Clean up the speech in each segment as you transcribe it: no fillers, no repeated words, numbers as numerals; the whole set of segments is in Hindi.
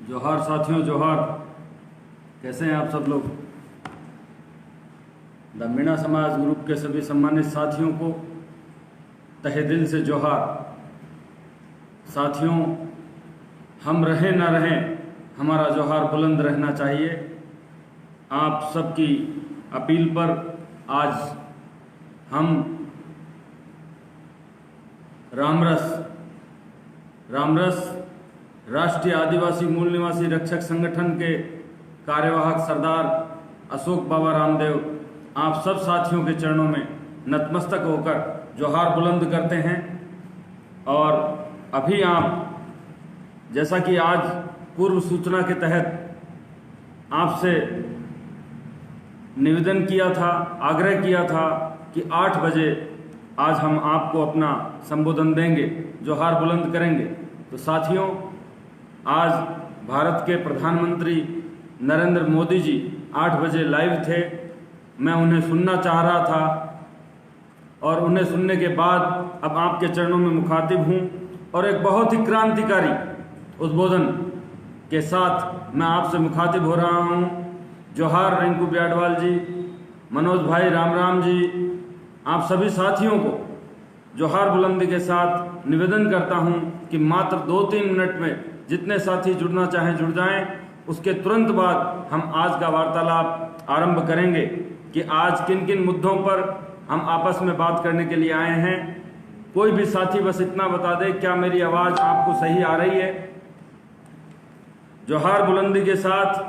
जोहार साथियों, जोहार। कैसे हैं आप सब लोग? द मीणा समाज ग्रुप के सभी सम्मानित साथियों को तहे दिल से जोहार। साथियों, हम रहें ना रहें, हमारा जोहार बुलंद रहना चाहिए। आप सबकी अपील पर आज हम रामरस राष्ट्रीय आदिवासी मूल निवासी रक्षक संगठन के कार्यवाहक सरदार अशोक बाबा रामदेव आप सब साथियों के चरणों में नतमस्तक होकर जोहार बुलंद करते हैं। और अभी आप, जैसा कि आज पूर्व सूचना के तहत आपसे निवेदन किया था, आग्रह किया था कि 8 बजे आज हम आपको अपना संबोधन देंगे, जोहार बुलंद करेंगे। तो साथियों, आज भारत के प्रधानमंत्री नरेंद्र मोदी जी 8 बजे लाइव थे। मैं उन्हें सुनना चाह रहा था और उन्हें सुनने के बाद अब आपके चरणों में मुखातिब हूँ और एक बहुत ही क्रांतिकारी उद्बोधन के साथ मैं आपसे मुखातिब हो रहा हूँ। जोहार रिंकू ब्याडवाल जी, मनोज भाई, राम जी, आप सभी साथियों को जोहार बुलंदी के साथ निवेदन करता हूं कि मात्र 2-3 मिनट में जितने साथी जुड़ना चाहें जुड़ जाएं। उसके तुरंत बाद हम आज का वार्तालाप आरंभ करेंगे कि आज किन किन मुद्दों पर हम आपस में बात करने के लिए आए हैं। कोई भी साथी बस इतना बता दे, क्या मेरी आवाज़ आपको सही आ रही है? जोहार बुलंदी के साथ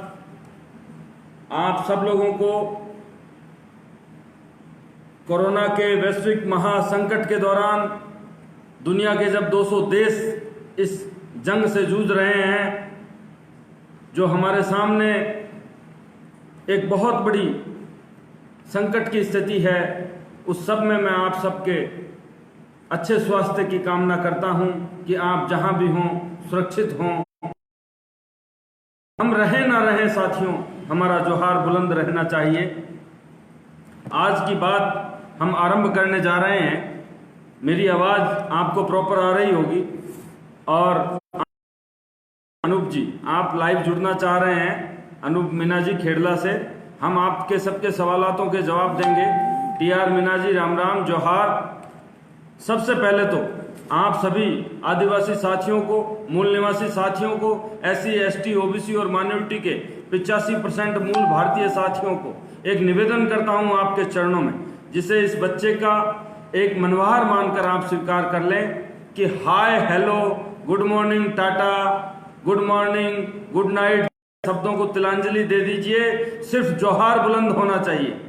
आप सब लोगों को कोरोना के वैश्विक महासंकट के दौरान दुनिया के जब 200 देश इस जंग से जूझ रहे हैं, जो हमारे सामने एक बहुत बड़ी संकट की स्थिति है, उस सब में मैं आप सबके अच्छे स्वास्थ्य की कामना करता हूं कि आप जहां भी हों सुरक्षित हों। हम रहें ना रहें साथियों, हमारा जोहार बुलंद रहना चाहिए। आज की बात हम आरंभ करने जा रहे हैं। मेरी आवाज़ आपको प्रॉपर आ रही होगी। और अनूप जी, आप लाइव जुड़ना चाह रहे हैं, अनूप मीना जी खेड़ला से, हम आपके सबके सवालों के जवाब देंगे। TR मीना जी, राम जोहार। सबसे पहले तो आप सभी आदिवासी साथियों को, मूल निवासी साथियों को, SC ST OBC और माइनॉरिटी के 85% मूल भारतीय साथियों को एक निवेदन करता हूं आपके चरणों में, जिसे इस बच्चे का एक मनोहार मानकर आप स्वीकार कर लें कि hi, hello, good morning, tata, good morning, good night शब्दों को तिलांजलि दे दीजिए। सिर्फ जोहार बुलंद होना चाहिए।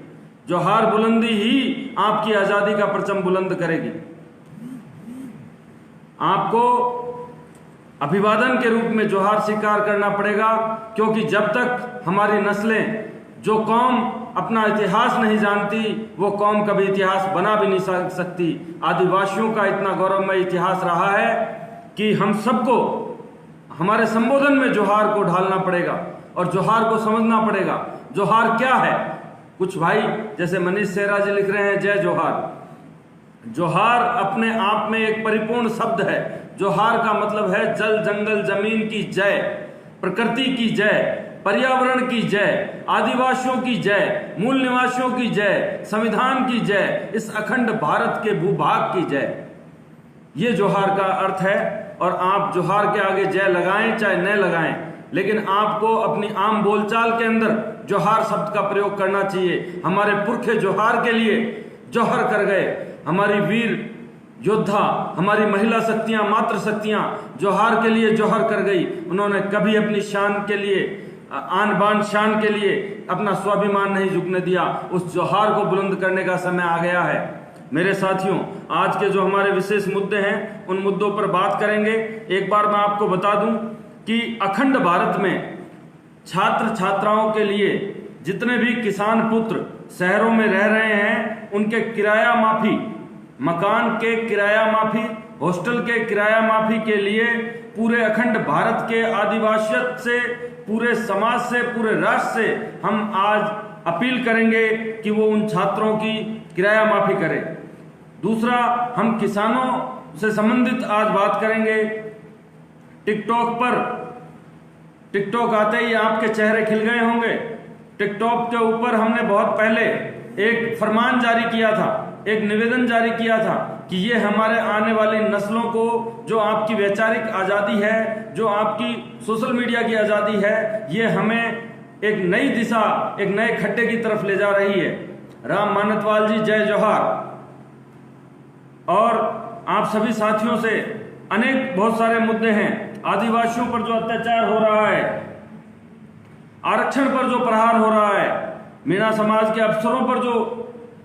जोहार बुलंदी ही आपकी आजादी का परचम बुलंद करेगी। आपको अभिवादन के रूप में जोहार स्वीकार करना पड़ेगा, क्योंकि जब तक हमारी नस्लें, जो कौम अपना इतिहास नहीं जानती, वो कौम कभी इतिहास बना भी नहीं सकती। आदिवासियों का इतना गौरवमय इतिहास रहा है कि हम सबको हमारे संबोधन में जोहार को ढालना पड़ेगा और जोहार को समझना पड़ेगा। जोहार क्या है? कुछ भाई जैसे मनीष सेहरा जी लिख रहे हैं, जय जोहार। जोहार अपने आप में एक परिपूर्ण शब्द है। जोहार का मतलब है जल, जंगल, जमीन की जय, प्रकृति की जय, पर्यावरण की जय, आदिवासियों की जय, मूल निवासियों की जय, संविधान की जय, इस अखंड भारत के भूभाग की जय। ये जोहार का अर्थ है। और आप जोहार के आगे जय लगाएं चाहे न लगाएं, लेकिन आपको अपनी आम बोलचाल के अंदर जोहार शब्द का प्रयोग करना चाहिए। हमारे पुरखे जोहार के लिए जोहर कर गए। हमारी वीर योद्धा, हमारी महिला शक्तियां, मातृ शक्तियां जोहार के लिए जोहर कर गई। उन्होंने कभी अपनी शान के लिए, आन बान शान के लिए अपना स्वाभिमान नहीं झुकने दिया। उस जोहार को बुलंद करने का समय आ गया है। मेरे साथियों, आज के जो हमारे विशेष मुद्दे हैं, उन मुद्दों पर बात करेंगे। एक बार मैं आपको बता दूं कि अखंड भारत में छात्र छात्राओं के लिए जितने भी किसान पुत्र शहरों में रह रहे हैं, उनके किराया माफी, मकान के किराया माफी, हॉस्टल के किराया माफी के लिए पूरे अखंड भारत के आदिवासियत से, पूरे समाज से, पूरे राष्ट्र से हम आज अपील करेंगे कि वो उन छात्रों की किराया माफी करें। दूसरा, हम किसानों से संबंधित आज बात करेंगे। टिकटॉक पर टिकटॉक आते ही आपके चेहरे खिल गए होंगे। टिकटॉक के ऊपर हमने बहुत पहले एक फरमान जारी किया था, एक निवेदन जारी किया था कि ये हमारे आने वाली नस्लों को, जो आपकी वैचारिक आज़ादी है, जो आपकी सोशल मीडिया की आज़ादी है, ये हमें एक नई दिशा, एक नए खड्डे की तरफ ले जा रही है। राम मानतवाल जी, जय जोहार। और आप सभी साथियों से बहुत सारे मुद्दे हैं। आदिवासियों पर जो अत्याचार हो रहा है, आरक्षण पर जो प्रहार हो रहा है, मीणा समाज के अफसरों पर जो,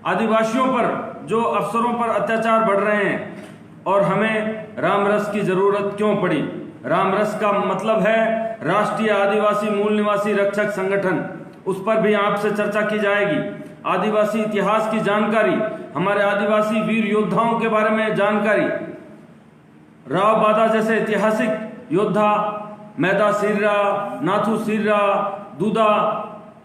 आदिवासियों पर जो अफसरों पर अत्याचार बढ़ रहे हैं, और हमें रामरस की जरूरत क्यों पड़ी। रामरस का मतलब है राष्ट्रीय आदिवासी मूल निवासी रक्षक संगठन, उस पर भी आपसे चर्चा की जाएगी। आदिवासी इतिहास की जानकारी, हमारे आदिवासी वीर योद्धाओं के बारे में जानकारी, राव बादा जैसे ऐतिहासिक योद्धा, मैदा सिर्रा, नाथू सिर्रा, दूधा,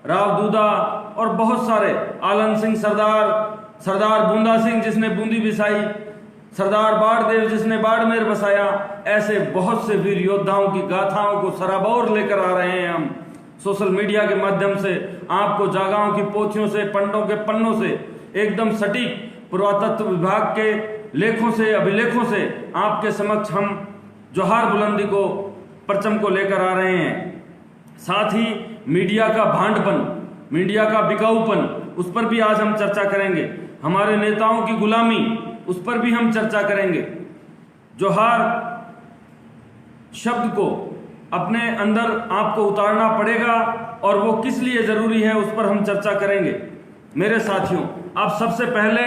राव दूधा, और बहुत सारे, आलन सिंह सरदार बूंदा सिंह जिसने बूंदी बिसाई, सरदार बाड़देव जिसने बाड़मेर बसाया, ऐसे बहुत से वीर योद्धाओं की गाथाओं को सराबोर लेकर आ रहे हैं हम सोशल मीडिया के माध्यम से। आपको जागाओं की पोथियों से, पंडों के पन्नों से, एकदम सटीक पुरातत्व विभाग के लेखों से, अभिलेखों से आपके समक्ष हम जोहार बुलंदी को, परचम को लेकर आ रहे हैं। साथ ही मीडिया का भांडपन, मीडिया का बिकाऊपन, उस पर भी आज हम चर्चा करेंगे। हमारे नेताओं की गुलामी, उस पर भी हम चर्चा करेंगे। जोहार शब्द को अपने अंदर आपको उतारना पड़ेगा, और वो किस लिए जरूरी है उस पर हम चर्चा करेंगे। मेरे साथियों, आप सबसे पहले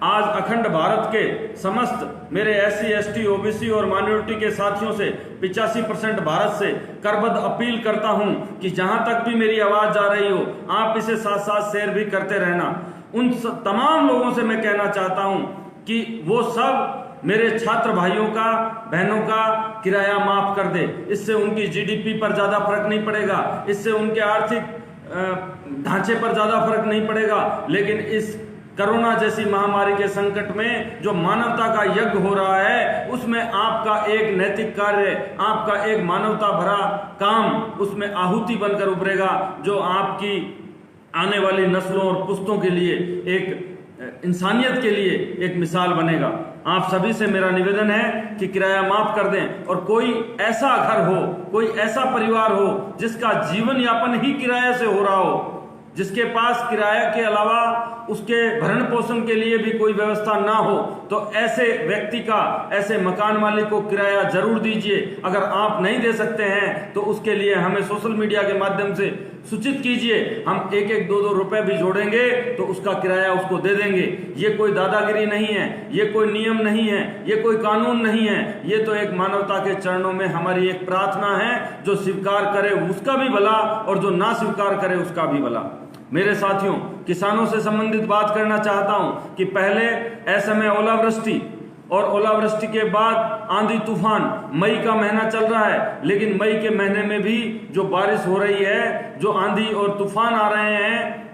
आज अखंड भारत के समस्त मेरे SC ST OBC और माइनॉरिटी के साथियों से 85% भारत से करबद्ध अपील करता हूं कि जहां तक भी मेरी आवाज जा रही हो, आप इसे साथ साथ शेयर भी करते रहना। उन तमाम लोगों से मैं कहना चाहता हूं कि वो सब मेरे छात्र भाइयों का, बहनों का किराया माफ कर दे। इससे उनकी GDP पर ज्यादा फर्क नहीं पड़ेगा, इससे उनके आर्थिक ढांचे पर ज्यादा फर्क नहीं पड़ेगा, लेकिन इस कोरोना जैसी महामारी के संकट में जो मानवता का यज्ञ हो रहा है, उसमें आपका एक नैतिक कार्य, आपका एक मानवता भरा काम उसमें आहुति बनकर उभरेगा, जो आपकी आने वाली नस्लों और पुश्तों के लिए, एक इंसानियत के लिए एक मिसाल बनेगा। आप सभी से मेरा निवेदन है कि किराया माफ कर दें, और कोई ऐसा घर हो, कोई ऐसा परिवार हो जिसका जीवन यापन ही किराए से हो रहा हो, जिसके पास किराया के अलावा उसके भरण पोषण के लिए भी कोई व्यवस्था ना हो, तो ऐसे व्यक्ति का, ऐसे मकान मालिक को किराया जरूर दीजिए। अगर आप नहीं दे सकते हैं तो उसके लिए हमें सोशल मीडिया के माध्यम से सूचित कीजिए। हम 1-1, 2-2 रुपए भी जोड़ेंगे तो उसका किराया उसको दे देंगे। ये कोई दादागिरी नहीं है, ये कोई नियम नहीं है, ये कोई कानून नहीं है, ये तो एक मानवता के चरणों में हमारी एक प्रार्थना है। जो स्वीकार करे उसका भी भला, और जो ना स्वीकार करे उसका भी भला। मेरे साथियों, किसानों से संबंधित बात करना चाहता हूं कि पहले असमय ओलावृष्टि, और ओलावृष्टि के बाद आंधी तूफान, मई का महीना चल रहा है, लेकिन मई के महीने में भी जो बारिश हो रही है, जो आंधी और तूफान आ रहे हैं,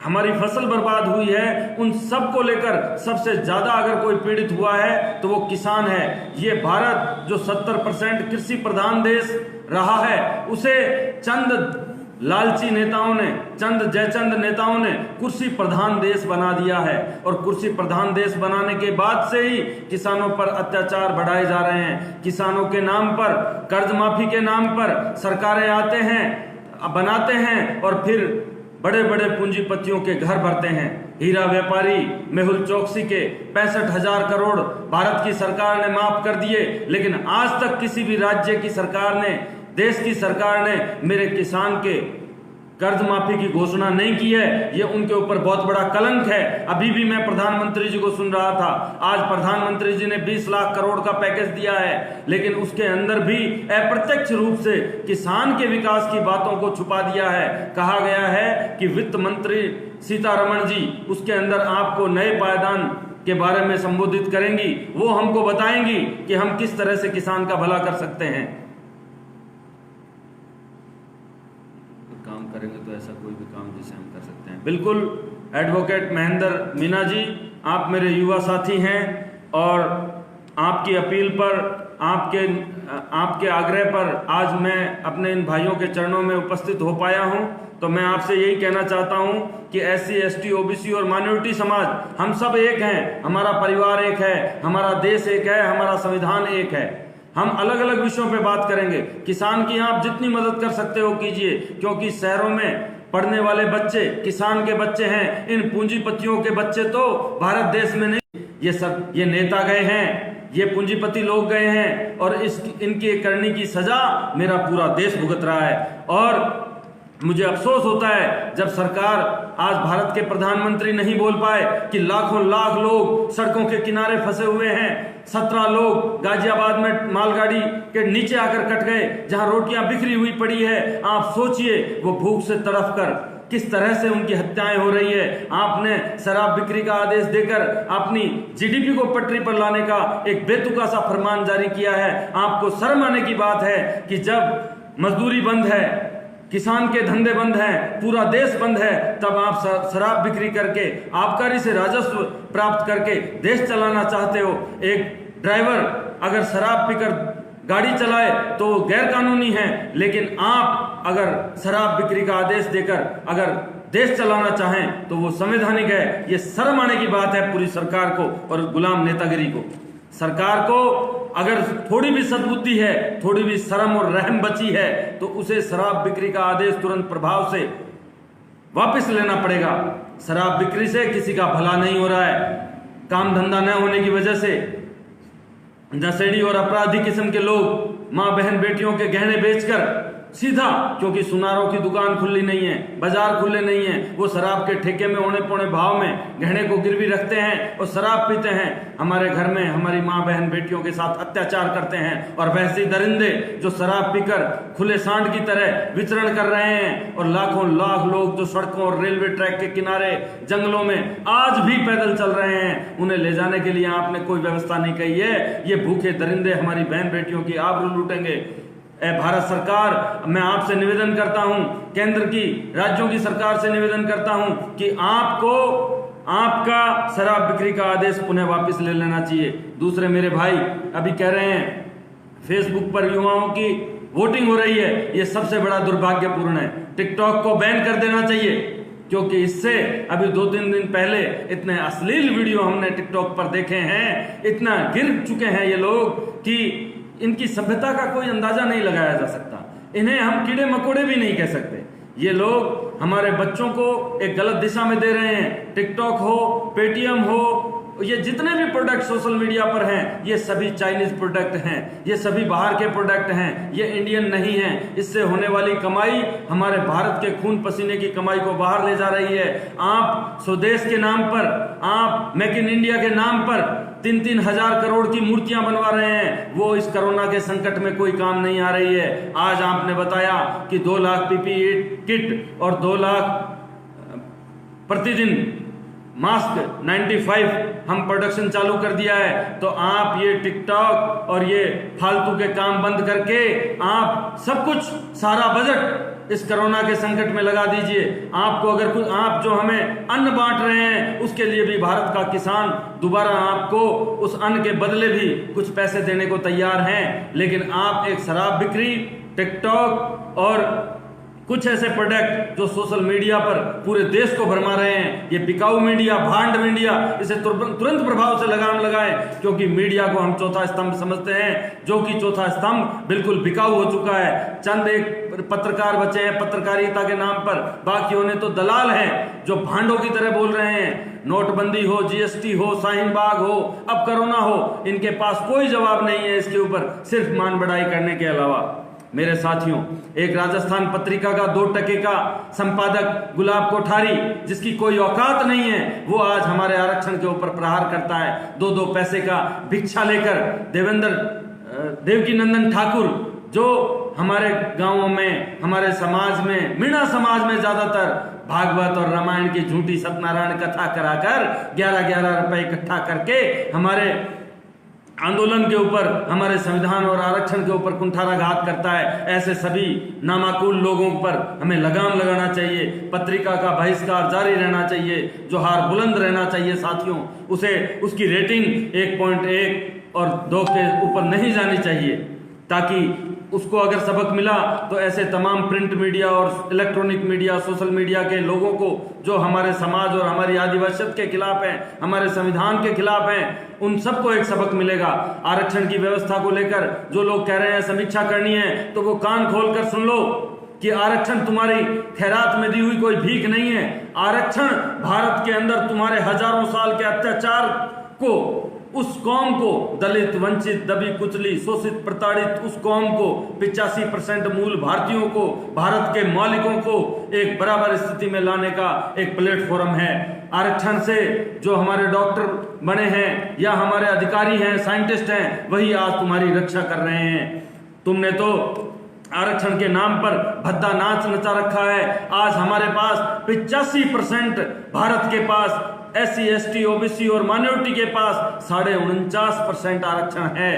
हमारी फसल बर्बाद हुई है, उन सब को लेकर सबसे ज्यादा अगर कोई पीड़ित हुआ है तो वो किसान है। ये भारत जो 70% कृषि प्रधान देश रहा है, उसे चंद लालची नेताओं ने, चंद जयचंद नेताओं ने कुर्सी प्रधान देश बना दिया है, और कुर्सी प्रधान देश बनाने के बाद से ही किसानों पर अत्याचार बढ़ाए जा रहे हैं। किसानों के नाम पर, कर्ज माफी के नाम पर सरकारें आते हैं, बनाते हैं, और फिर बड़े बड़े पूंजीपतियों के घर भरते हैं। हीरा व्यापारी मेहुल चौकसी के 65,000 करोड़ भारत की सरकार ने माफ कर दिए, लेकिन आज तक किसी भी राज्य की सरकार ने, देश की सरकार ने मेरे किसान के कर्ज माफी की घोषणा नहीं की है। ये उनके ऊपर बहुत बड़ा कलंक है। अभी भी मैं प्रधानमंत्री जी को सुन रहा था, आज प्रधानमंत्री जी ने 20 लाख करोड़ का पैकेज दिया है, लेकिन उसके अंदर भी अप्रत्यक्ष रूप से किसान के विकास की बातों को छुपा दिया है। कहा गया है कि वित्त मंत्री सीतारमण जी उसके अंदर आपको नए पायदान के बारे में संबोधित करेंगी, वो हमको बताएंगी कि हम किस तरह से किसान का भला कर सकते हैं। काम करेंगे तो ऐसा कोई भी काम जिसे हम कर सकते हैं। बिल्कुल एडवोकेट महेंद्र मीना जी, आप मेरे युवा साथी हैं, और आपकी अपील पर आपके आग्रह पर आज मैं अपने इन भाइयों के चरणों में उपस्थित हो पाया हूं, तो मैं आपसे यही कहना चाहता हूं कि SC ST OBC और माइनॉरिटी समाज हम सब एक हैं, हमारा परिवार एक है, हमारा देश एक है, हमारा संविधान एक है। हम अलग अलग विषयों पे बात करेंगे। किसान की आप जितनी मदद कर सकते हो कीजिए, क्योंकि शहरों में पढ़ने वाले बच्चे किसान के बच्चे हैं। इन पूंजीपतियों के बच्चे तो भारत देश में नहीं, ये नेता गए हैं, ये पूंजीपति लोग गए हैं, और इनकी करने की सजा मेरा पूरा देश भुगत रहा है। और मुझे अफसोस होता है जब सरकार, आज भारत के प्रधानमंत्री नहीं बोल पाए कि लाखों लाख लोग सड़कों के किनारे फंसे हुए हैं। 17 लोग गाजियाबाद में मालगाड़ी के नीचे आकर कट गए, जहां रोटियां बिखरी हुई पड़ी है। आप सोचिए वो भूख से तड़फ कर किस तरह से उनकी हत्याएं हो रही है। आपने शराब बिक्री का आदेश देकर अपनी GDP को पटरी पर लाने का एक बेतुका सा फरमान जारी किया है। आपको शर्म आने की बात है कि जब मजदूरी बंद है, किसान के धंधे बंद हैं, पूरा देश बंद है, तब आप शराब बिक्री करके आबकारी से राजस्व प्राप्त करके देश चलाना चाहते हो। एक ड्राइवर अगर शराब पीकर गाड़ी चलाए तो गैर कानूनी है, लेकिन आप अगर शराब बिक्री का आदेश देकर अगर देश चलाना चाहें तो वो संवैधानिक है। ये शर्म आने की बात है पूरी सरकार को और गुलाम नेतागिरी को। सरकार को अगर थोड़ी भी सद्बुद्धि है, थोड़ी भी शर्म और रहम बची है, तो उसे शराब बिक्री का आदेश तुरंत प्रभाव से वापस लेना पड़ेगा। शराब बिक्री से किसी का भला नहीं हो रहा है। काम धंधा न होने की वजह से नशेड़ी और अपराधी किस्म के लोग मां बहन बेटियों के गहने बेचकर सीधा, क्योंकि सुनारों की दुकान खुली नहीं है, बाजार खुले नहीं है, वो शराब के ठेके में औने पौने भाव में गहने को गिरवी रखते हैं और शराब पीते हैं। हमारे घर में हमारी मां बहन बेटियों के साथ अत्याचार करते हैं। और वैसे दरिंदे जो शराब पीकर खुले सांड की तरह विचरण कर रहे हैं, और लाखों लाख लोग जो सड़कों और रेलवे ट्रैक के किनारे जंगलों में आज भी पैदल चल रहे हैं, उन्हें ले जाने के लिए आपने कोई व्यवस्था नहीं की है। ये भूखे दरिंदे हमारी बहन बेटियों की आबरू लूटेंगे। भारत सरकार, मैं आपसे निवेदन करता हूं, केंद्र की, राज्यों की सरकार से निवेदन करता हूं कि आपको आपका शराब बिक्री का आदेश पुनः वापस ले लेना चाहिए। दूसरे मेरे भाई अभी कह रहे हैं फेसबुक पर युवाओं की वोटिंग हो रही है, ये सबसे बड़ा दुर्भाग्यपूर्ण है। टिकटॉक को बैन कर देना चाहिए, क्योंकि इससे अभी 2-3 दिन पहले इतने अश्लील वीडियो हमने टिकटॉक पर देखे हैं, इतना गिर चुके हैं ये लोग कि इनकी सभ्यता का कोई अंदाजा नहीं लगाया जा सकता। इन्हें हम कीड़े मकोड़े भी नहीं कह सकते। ये लोग हमारे बच्चों को एक गलत दिशा में दे रहे हैं। टिकटॉक हो, पेटीएम हो, ये जितने भी प्रोडक्ट सोशल मीडिया पर हैं, ये सभी चाइनीज प्रोडक्ट हैं, ये सभी बाहर के प्रोडक्ट हैं, ये इंडियन नहीं हैं। इससे होने वाली कमाई हमारे भारत के खून पसीने की कमाई को बाहर ले जा रही है। आप स्वदेश के नाम पर, आप मेक इन इंडिया के नाम पर 3-3 हजार करोड़ की मूर्तियां बनवा रहे हैं, वो इस कोरोना के संकट में कोई काम नहीं आ रही है। आज आपने बताया कि 2 लाख PPE किट और 2 लाख प्रतिदिन मास्क 95 हम प्रोडक्शन चालू कर दिया है। तो आप ये टिकटॉक और ये फालतू के काम बंद करके आप सब कुछ, सारा बजट इस कोरोना के संकट में लगा दीजिए। आपको अगर कुछ, आप जो हमें अन्न बांट रहे हैं, उसके लिए भी भारत का किसान दोबारा आपको उस अन्न के बदले भी कुछ पैसे देने को तैयार हैं। लेकिन आप एक शराब बिक्री, टिकटॉक और कुछ ऐसे प्रोडक्ट जो सोशल मीडिया पर पूरे देश को भरमा रहे हैं, ये बिकाऊ मीडिया, भांड मीडिया, इसे तुरंत प्रभाव से लगाम लगाएं, क्योंकि मीडिया को हम चौथा स्तंभ समझते हैं, जो कि चौथा स्तंभ बिल्कुल बिकाऊ हो चुका है। चंद एक पत्रकार बचे हैं पत्रकारिता के नाम पर, बाकियों ने तो दलाल हैं जो भांडों की तरह बोल रहे हैं। नोटबंदी हो, GST हो, शाहीन बाग हो, अब कोरोना हो, इनके पास कोई जवाब नहीं है इसके ऊपर, सिर्फ मान बढ़ाई करने के अलावा। मेरे साथियों, एक राजस्थान पत्रिका का 2 टके का संपादक गुलाब कोठारी, जिसकी कोई औकात नहीं है, वो आज हमारे आरक्षण के ऊपर प्रहार करता है। 2-2 पैसे का भिक्षा लेकर देवकीनंदन ठाकुर, जो हमारे गांवों में, हमारे समाज में, मीणा समाज में ज्यादातर भागवत और रामायण की झूठी सत्यनारायण कथा कराकर 11-11 रुपए इकट्ठा करके हमारे आंदोलन के ऊपर, हमारे संविधान और आरक्षण के ऊपर कुंठाराघात करता है। ऐसे सभी नामाकुल लोगों पर हमें लगाम लगाना चाहिए। पत्रिका का बहिष्कार जारी रहना चाहिए, जोहार बुलंद रहना चाहिए साथियों। उसे उसकी रेटिंग 1.1 और 2 के ऊपर नहीं जानी चाहिए, ताकि उसको अगर सबक मिला तो ऐसे तमाम प्रिंट मीडिया और इलेक्ट्रॉनिक मीडिया, सोशल मीडिया के लोगों को जो हमारे समाज और हमारी आदिवासियत के खिलाफ हैं, हमारे संविधान के खिलाफ हैं, उन सबको एक सबक मिलेगा। आरक्षण की व्यवस्था को लेकर जो लोग कह रहे हैं समीक्षा करनी है, तो वो कान खोल कर सुन लो कि आरक्षण तुम्हारी खैरात में दी हुई कोई भीख नहीं है। आरक्षण भारत के अंदर तुम्हारे हजारों साल के अत्याचार को, उस कौम को, दलित, वंचित, दबी कुचली, शोषित, प्रताड़ित उस कौम को, 85% मूल भारतीयों को, भारत के मालिकों को एक बराबर स्थिति में लाने का एक प्लेटफॉर्म है। आरक्षण से जो हमारे डॉक्टर बने हैं या हमारे अधिकारी हैं, साइंटिस्ट हैं, वही आज तुम्हारी रक्षा कर रहे हैं। तुमने तो आरक्षण के नाम पर भद्दा नाच नचा रखा है। आज हमारे पास 85% भारत के पास SC, ST, OBC और माइनॉरिटी के पास 49.5% आरक्षण है,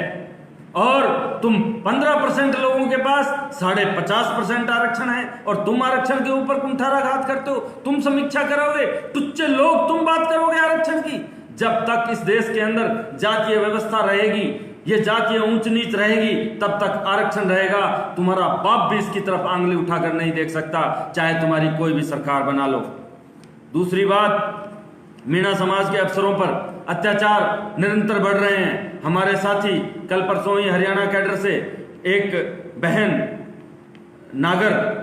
और तुम 15% लोगों के पास 50.5% आरक्षण है, और तुम आरक्षण के ऊपर कुंठाराघात करते हो। तुम समीक्षा करोगे, टुच्चे लोग, तुम बात करोगे आरक्षण की। जब तक इस देश के अंदर जातीय व्यवस्था रहेगी, ये जातीय ऊंच नीच रहेगी, तब तक आरक्षण रहेगा। तुम्हारा बाप भी इसकी तरफ आंगली उठाकर नहीं देख सकता, चाहे तुम्हारी कोई भी सरकार बना लो। दूसरी बात, मीणा समाज के अफसरों पर अत्याचार निरंतर बढ़ रहे हैं। हमारे साथी, कल परसों ही हरियाणा कैडर से एक बहन नागर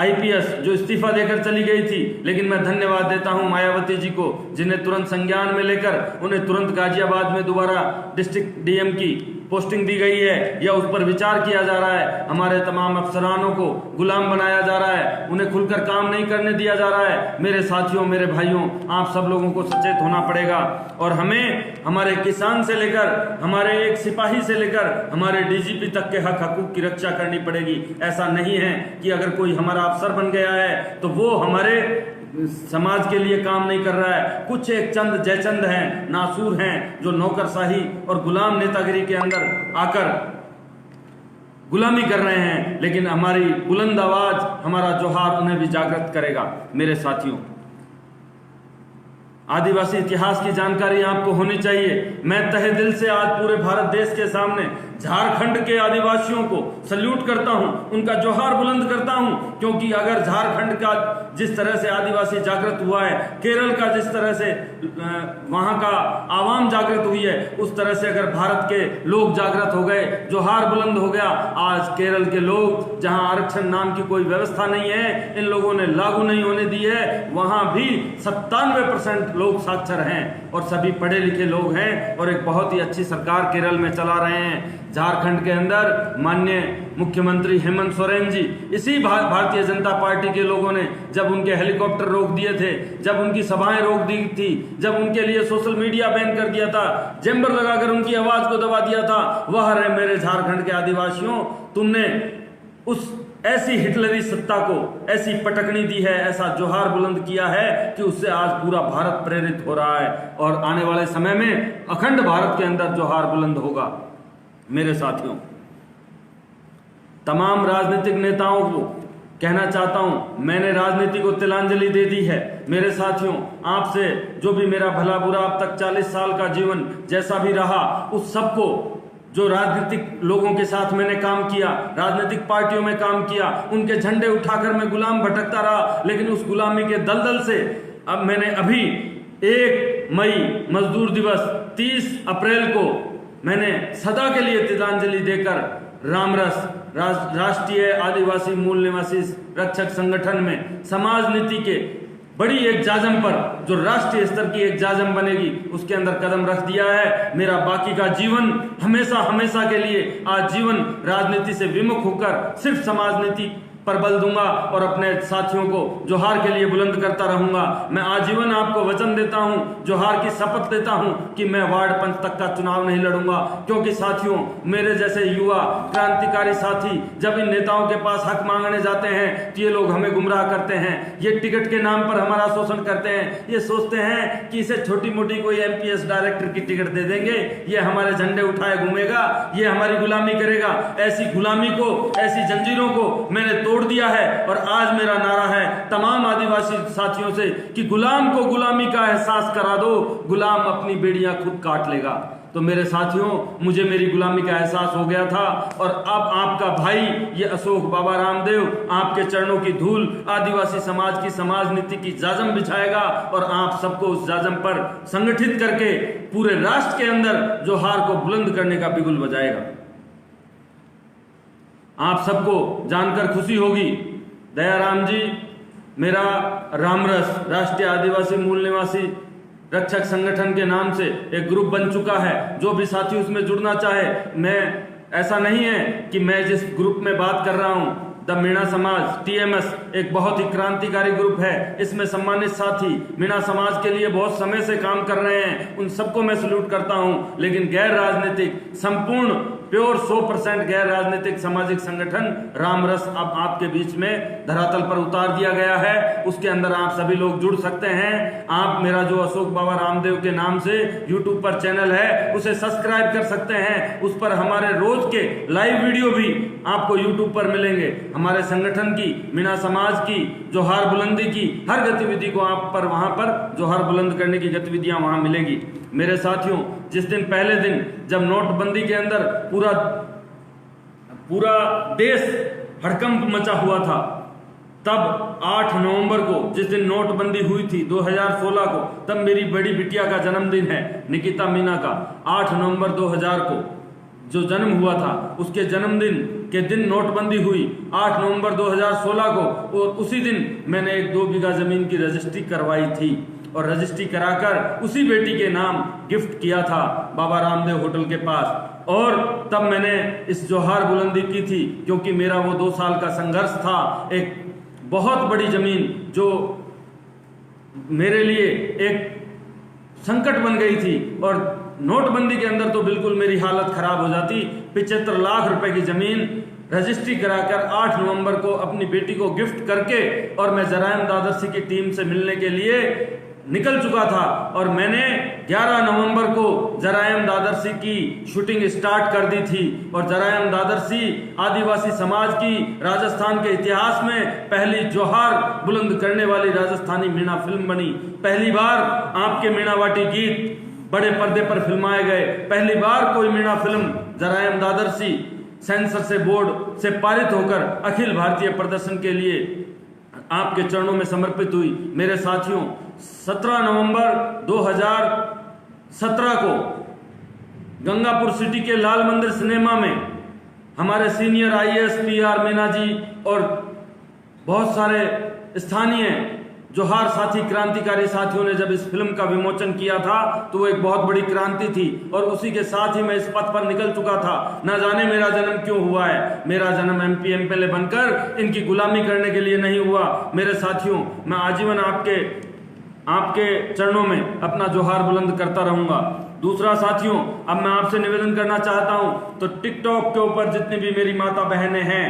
IPS जो इस्तीफा देकर चली गई थी, लेकिन मैं धन्यवाद देता हूं मायावती जी को, जिन्हें तुरंत संज्ञान में लेकर उन्हें तुरंत गाजियाबाद में दोबारा डिस्ट्रिक्ट DM की पोस्टिंग दी गई है, या उस पर विचार किया जा रहा है। हमारे तमाम अफसरानों को गुलाम बनाया जा रहा है, उन्हें खुलकर काम नहीं करने दिया जा रहा है। मेरे साथियों, मेरे भाइयों, आप सब लोगों को सचेत होना पड़ेगा, और हमें हमारे किसान से लेकर, हमारे एक सिपाही से लेकर, हमारे DGP तक के हक हकूक की रक्षा करनी पड़ेगी। ऐसा नहीं है कि अगर कोई हमारा अफसर बन गया है तो वो हमारे समाज के लिए काम नहीं कर रहा है। कुछ एक चंद जयचंद हैं, नासूर हैं, जो नौकरशाही और गुलाम नेतागिरी के अंदर आकर गुलामी कर रहे हैं, लेकिन हमारी बुलंद आवाज, हमारा जोहार उन्हें भी जागृत करेगा। मेरे साथियों, आदिवासी इतिहास की जानकारी आपको होनी चाहिए। मैं तहे दिल से आज पूरे भारत देश के सामने झारखंड के आदिवासियों को सल्यूट करता हूं, उनका जोहार बुलंद करता हूं, क्योंकि अगर झारखंड का जिस तरह से आदिवासी जागृत हुआ है, केरल का जिस तरह से वहां का आवाम जागृत हुई है, उस तरह से अगर भारत के लोग जागृत हो गए, जोहार बुलंद हो गया। आज केरल के लोग, जहां आरक्षण नाम की कोई व्यवस्था नहीं है, इन लोगों ने लागू नहीं होने दी है, वहां भी 97% लोग साक्षर हैं और सभी पढ़े लिखे लोग हैं, और एक बहुत ही अच्छी सरकार केरल में चला रहे हैं। झारखंड के अंदर माननीय मुख्यमंत्री हेमंत सोरेन जी, इसी भारतीय जनता पार्टी के लोगों ने जब उनके हेलीकॉप्टर रोक दिए थे, जब उनकी सभाएं रोक दी थी, जब उनके लिए सोशल मीडिया बैन कर दिया था, जेम्बर लगाकर उनकी आवाज को दबा दिया था, वह रहे मेरे झारखंड के आदिवासियों, तुमने उस ऐसी हिटलरी सत्ता को ऐसी पटकनी दी है, ऐसा जोहार बुलंद किया है कि उससे आज पूरा भारत प्रेरित हो रहा है, और आने वाले समय में अखंड भारत के अंदर जोहार बुलंद होगा। मेरे साथियों, तमाम राजनीतिक नेताओं को कहना चाहता हूं, मैंने राजनीति को तिलांजलि दे दी है। मेरे साथियों, आपसे जो भी मेरा भला बुरा अब तक 40 साल का जीवन जैसा भी रहा, उस सबको, जो राजनीतिक लोगों के साथ मैंने काम किया, राजनीतिक पार्टियों में काम किया, उनके झंडे उठाकर मैं गुलाम भटकता रहा, लेकिन उस गुलामी के दलदल से अब मैंने अभी 1 मई मजदूर दिवस 30 अप्रैल को मैंने सदा के लिए तिलांजलि देकर रामरस राष्ट्रीय आदिवासी मूल निवासी रक्षक संगठन में समाज नीति के बड़ी एक जाजम पर, जो राष्ट्रीय स्तर की एक जाजम बनेगी, उसके अंदर कदम रख दिया है। मेरा बाकी का जीवन हमेशा हमेशा के लिए आजीवन राजनीति से विमुख होकर सिर्फ समाज नीति पर बल दूंगा और अपने साथियों को जोहार के लिए बुलंद करता रहूंगा। मैं आजीवन आपको वचन देता हूं, जोहार की शपथ लेता हूं कि मैं वार्ड पंच तक का चुनाव नहीं लड़ूंगा, क्योंकि साथियों, मेरे जैसे युवा क्रांतिकारी साथी जब इन नेताओं के पास हक मांगने जाते हैं तो ये लोग हमें गुमराह करते हैं, ये टिकट के नाम पर हमारा शोषण करते हैं। ये सोचते हैं कि इसे छोटी मोटी कोई MPS डायरेक्टर की टिकट दे देंगे, ये हमारे झंडे उठाए घूमेगा, ये हमारी गुलामी करेगा। ऐसी गुलामी को, ऐसी जंजीरों को मैंने तोड़ दिया है, और आज मेरा नारा है तमाम आदिवासी साथियों से कि गुलाम को गुलामी का एहसास करा दो, गुलाम अपनी बेड़ियां खुद काट लेगा। तो मेरे साथियों, मुझे मेरी गुलामी का एहसास हो गया था और अब आपका भाई ये अशोक बाबा रामदेव आपके चरणों की धूल आदिवासी समाज की समाज नीति की जाजम बिछाएगा और आप सबको उस जाजम पर संगठित करके पूरे राष्ट्र के अंदर जोहार को बुलंद करने का बिगुल बजाएगा। आप सबको जानकर खुशी होगी, दयाराम जी मेरा रामरस राष्ट्रीय आदिवासी मूल निवासी रक्षक संगठन के नाम से एक ग्रुप बन चुका है। जो भी साथी उसमें जुड़ना चाहे, मैं ऐसा नहीं है कि मैं जिस ग्रुप में बात कर रहा हूं, द मीणा समाज TMS एक बहुत ही क्रांतिकारी ग्रुप है। इसमें सम्मानित साथी मीणा समाज के लिए बहुत समय से काम कर रहे हैं, उन सबको मैं सल्यूट करता हूं। लेकिन गैर राजनीतिक संपूर्ण प्योर 100% गैर राजनीतिक सामाजिक संगठन रामरस अब आपके बीच में धरातल पर उतार दिया गया है। उसके अंदर आप सभी लोग जुड़ सकते हैं। आप मेरा जो अशोक बाबा रामदेव के नाम से YouTube पर चैनल है उसे सब्सक्राइब कर सकते हैं। उस पर हमारे रोज के लाइव वीडियो भी आपको YouTube पर मिलेंगे। हमारे संगठन की, मीणा समाज की, जोहार बुलंदी की हर गतिविधि को आप पर वहां पर जोहार बुलंद करने की गतिविधियां वहां मिलेगी। मेरे साथियों, जिस दिन पहले दिन जब नोटबंदी के अंदर पूरा देश हड़कंप मचा हुआ था, तब 8 नवंबर को जिस दिन नोटबंदी हुई थी 2016 को, तब मेरी बड़ी बिटिया का जन्मदिन है, निकिता मीना का। 8 नवंबर 2000 को जो जन्म हुआ था, उसके जन्मदिन के दिन नोटबंदी हुई 8 नवंबर 2016 को, और उसी दिन मैंने एक 2 बीघा जमीन की रजिस्ट्री करवाई थी और रजिस्ट्री कराकर उसी बेटी के नाम गिफ्ट किया था बाबा रामदेव होटल के पास। और तब मैंने इस जोहार बुलंदी की थी क्योंकि मेरा वो 2 साल का संघर्ष था। एक बहुत बड़ी जमीन जो मेरे लिए एक संकट बन गई थी और नोटबंदी के अंदर तो बिल्कुल मेरी हालत खराब हो जाती। 75 लाख रुपए की जमीन रजिस्ट्री कराकर 8 नवंबर को अपनी बेटी को गिफ्ट करके और मैं जरायम दादरसी की टीम से मिलने के लिए निकल चुका था और मैंने 11 नवंबर को जरायम दादरसी की शूटिंग स्टार्ट कर दी थी। और जरायम दादरसी आदिवासी समाज की राजस्थान के इतिहास में पहली जोहार बुलंद करने वाली राजस्थानी मीणा फिल्म बनी। पहली बार आपके मीणावाटी गीत बड़े पर्दे पर फिल्माए गए। पहली बार कोई मीणा फिल्म जरायम दादरसी सेंसर से बोर्ड से पारित होकर अखिल भारतीय प्रदर्शन के लिए आपके चरणों में समर्पित हुई। मेरे साथियों, 17 नवंबर 2017 को गंगापुर सिटी के लाल मंदिर सिनेमा में हमारे senior IAS PR Meena ji और बहुत सारे स्थानीय जोहार साथी क्रांतिकारी साथियों ने जब इस फिल्म का विमोचन किया था तो वो एक बहुत बड़ी क्रांति थी और उसी के साथ ही मैं इस पथ पर निकल चुका था। ना जाने मेरा जन्म क्यों हुआ है। मेरा जन्म MP MPLA बनकर इनकी गुलामी करने के लिए नहीं हुआ। मेरे साथियों, मैं आजीवन आपके चरणों में अपना जोहार बुलंद करता रहूंगा। दूसरा साथियों, अब मैं आपसे निवेदन करना चाहता हूं तो टिकटॉक के ऊपर जितनी भी मेरी माता बहनें हैं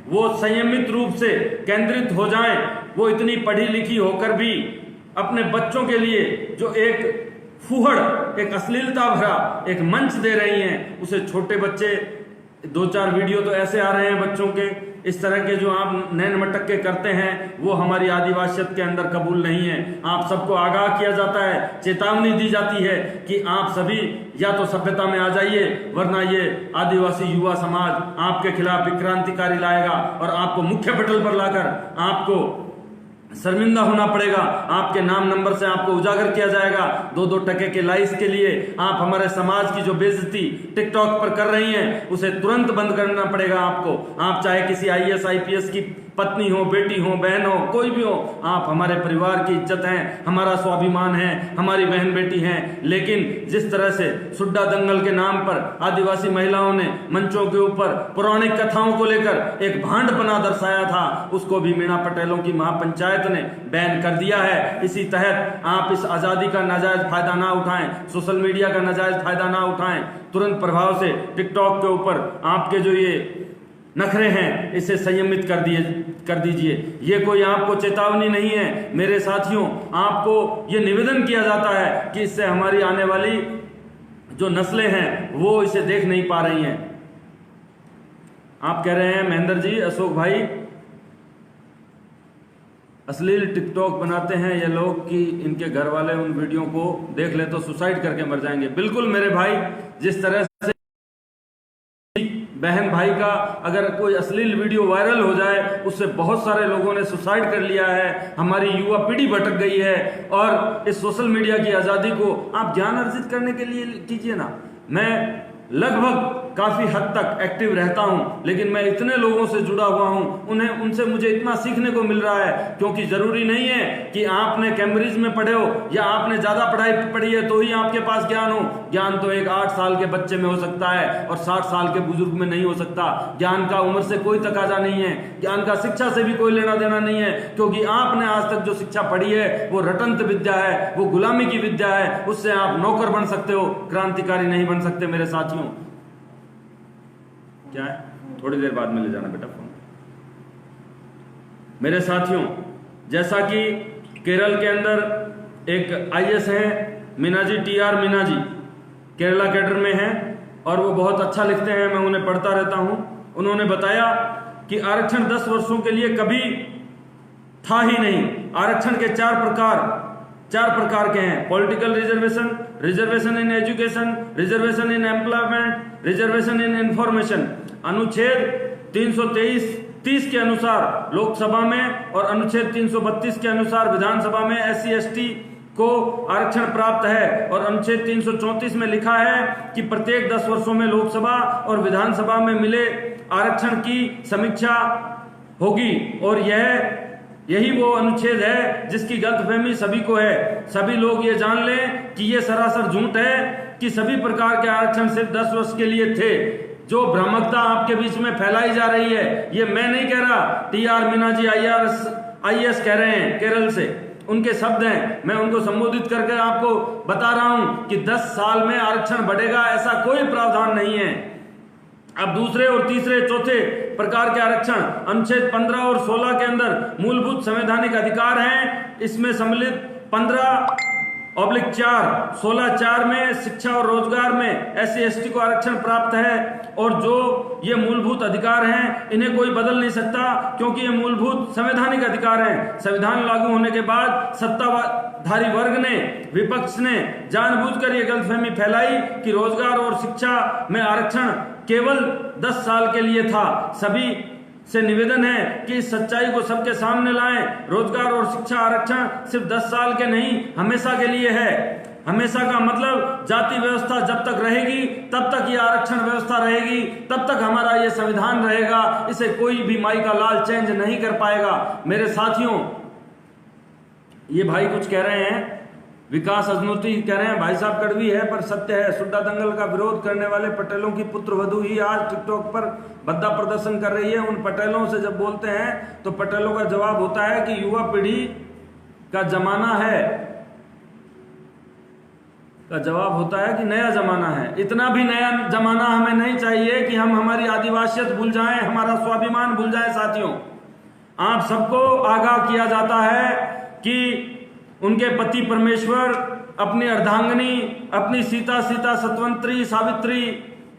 वो संयमित रूप से केंद्रित हो जाएं। वो इतनी पढ़ी लिखी होकर भी अपने बच्चों के लिए जो एक फूहड़, एक अश्लीलता भरा एक मंच दे रही हैं, उसे छोटे बच्चे 2-4 वीडियो तो ऐसे आ रहे हैं बच्चों के, इस तरह के जो आप नैन मटक्के करते हैं वो हमारी आदिवासियत के अंदर कबूल नहीं है। आप सबको आगाह किया जाता है, चेतावनी दी जाती है कि आप सभी या तो सभ्यता में आ जाइए, वरना ये आदिवासी युवा समाज आपके खिलाफ एक क्रांतिकारी लाएगा और आपको मुख्य पटल पर लाकर आपको शर्मिंदा होना पड़ेगा। आपके नाम नंबर से आपको उजागर किया जाएगा। 2-2 टके के लाइक्स के लिए आप हमारे समाज की जो बेइज्जती टिकटॉक पर कर रही हैं उसे तुरंत बंद करना पड़ेगा आपको। आप चाहे किसी IAS IPS की पत्नी हो, बेटी हो, बहन हो, कोई भी हो, आप हमारे परिवार की इज्जत हैं, हमारा स्वाभिमान है, हमारी बहन बेटी हैं। लेकिन जिस तरह से सुड्डा दंगल के नाम पर आदिवासी महिलाओं ने मंचों के ऊपर पौराणिक कथाओं को लेकर एक भांडपना दर्शाया था, उसको भी मीणा पटेलों की महापंचायत ने बैन कर दिया है। इसी तहत आप इस आजादी का नाजायज फायदा ना उठाएं, सोशल मीडिया का नाजायज फायदा ना उठाएं। तुरंत प्रभाव से टिकटॉक के ऊपर आपके जो ये नखरे हैं इसे संयमित कर दीजिए। ये कोई आपको चेतावनी नहीं है। मेरे साथियों, आपको ये निवेदन किया जाता है कि इससे हमारी आने वाली जो नस्लें हैं वो इसे देख नहीं पा रही हैं। आप कह रहे हैं महेंद्र जी, अशोक भाई अश्लील टिकटॉक बनाते हैं ये लोग कि इनके घर वाले उन वीडियो को देख ले तो सुसाइड करके मर जाएंगे। बिल्कुल मेरे भाई, जिस तरह से बहन भाई का अगर कोई अश्लील वीडियो वायरल हो जाए उससे बहुत सारे लोगों ने सुसाइड कर लिया है, हमारी युवा पीढ़ी भटक गई है। और इस सोशल मीडिया की आज़ादी को आप ज्ञान अर्जित करने के लिए कीजिए ना। मैं लगभग काफ़ी हद तक एक्टिव रहता हूं, लेकिन मैं इतने लोगों से जुड़ा हुआ हूं, उनसे मुझे इतना सीखने को मिल रहा है, क्योंकि ज़रूरी नहीं है कि आपने कैम्ब्रिज में पढ़े हो या आपने ज़्यादा पढ़ाई पढ़ी है तो ही आपके पास ज्ञान हो। ज्ञान तो एक 8 साल के बच्चे में हो सकता है और 60 साल के बुजुर्ग में नहीं हो सकता। ज्ञान का उम्र से कोई तकाजा नहीं है, ज्ञान का शिक्षा से भी कोई लेना देना नहीं है, क्योंकि आपने आज तक जो शिक्षा पढ़ी है वो रटंत विद्या है, वो गुलामी की विद्या है। उससे आप नौकर बन सकते हो, क्रांतिकारी नहीं बन सकते मेरे साथियों। क्या है, थोड़ी देर बाद में ले जाना बेटा फोन। मेरे साथियों, जैसा कि केरल के अंदर एक आईएएस है मीनाजी, TR मीनाजी, केरला कैडर में हैं और वो बहुत अच्छा लिखते हैं, मैं उन्हें पढ़ता रहता हूं। उन्होंने बताया कि आरक्षण 10 वर्षों के लिए कभी था ही नहीं। आरक्षण के 4 प्रकार के हैं: political reservation, reservation in education, reservation in employment, reservation in information. अनुच्छेद 330 के अनुसार लोकसभा में और अनुच्छेद 332 के अनुसार विधानसभा में SC/ST को आरक्षण प्राप्त है। और अनुच्छेद 334 में लिखा है कि प्रत्येक 10 वर्षों में लोकसभा और विधानसभा में मिले आरक्षण की समीक्षा होगी। और यही वो अनुच्छेद है जिसकी गलतफहमी सभी को है। सभी लोग ये जान लें कि ये सरासर झूठ है कि सभी प्रकार के आरक्षण सिर्फ 10 वर्ष के लिए थे। जो भ्रामकता आपके बीच में फैलाई जा रही है, ये मैं नहीं कह रहा, TR मीनाजी IAS कह रहे हैं केरल से, उनके शब्द हैं। मैं उनको संबोधित करके आपको बता रहा हूं कि 10 साल में आरक्षण बढ़ेगा, ऐसा कोई प्रावधान नहीं है। अब दूसरे और तीसरे चौथे प्रकार के आरक्षण अनुच्छेद 15 और 16 के अंदर मूलभूत संवैधानिक अधिकार हैं। इसमें सम्मिलित 15/4, 16(4) में शिक्षा और रोजगार में SC/ST को आरक्षण प्राप्त है। और जो ये मूलभूत अधिकार हैं इन्हें कोई बदल नहीं सकता, क्योंकि ये मूलभूत संवैधानिक अधिकार हैं। संविधान लागू होने के बाद सत्ताधारी वर्ग ने, विपक्ष ने जानबूझकर ये गलतफहमी फैलाई कि रोजगार और शिक्षा में आरक्षण केवल 10 साल के लिए था। सभी से निवेदन है कि इस सच्चाई को सबके सामने लाएं। रोजगार और शिक्षा आरक्षण सिर्फ 10 साल के नहीं, हमेशा के लिए है। हमेशा का मतलब जाति व्यवस्था जब तक रहेगी तब तक ये आरक्षण व्यवस्था रहेगी, तब तक हमारा ये संविधान रहेगा। इसे कोई भी माई का लाल चेंज नहीं कर पाएगा। मेरे साथियों, ये भाई कुछ कह रहे हैं, विकास अजनूती कह रहे हैं, भाई साहब कड़वी है पर सत्य है। सुड्डा दंगल का विरोध करने वाले पटेलों की पुत्रवधू ही आज टिकटॉक पर भद्दा प्रदर्शन कर रही है। उन पटेलों से जब बोलते हैं तो पटेलों का जवाब होता है कि युवा पीढ़ी का जमाना है, का जवाब होता है कि नया जमाना है। इतना भी नया जमाना हमें नहीं चाहिए कि हम हमारी आदिवासियत भूल जाएं, हमारा स्वाभिमान भूल जाएं। साथियों, आप सबको आगाह किया जाता है कि उनके पति परमेश्वर, अपनी अर्धांगिनी, अपनी सीता सतवंतरी सावित्री,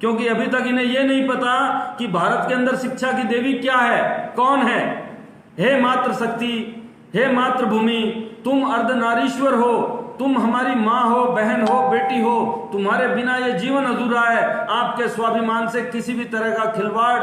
क्योंकि अभी तक इन्हें यह नहीं पता कि भारत के अंदर शिक्षा की देवी क्या है, कौन है। हे मातृ शक्ति, हे मातृभूमि, तुम अर्धनारीश्वर हो, तुम हमारी माँ हो, बहन हो, बेटी हो। तुम्हारे बिना ये जीवन अधूरा है। आपके स्वाभिमान से किसी भी तरह का खिलवाड़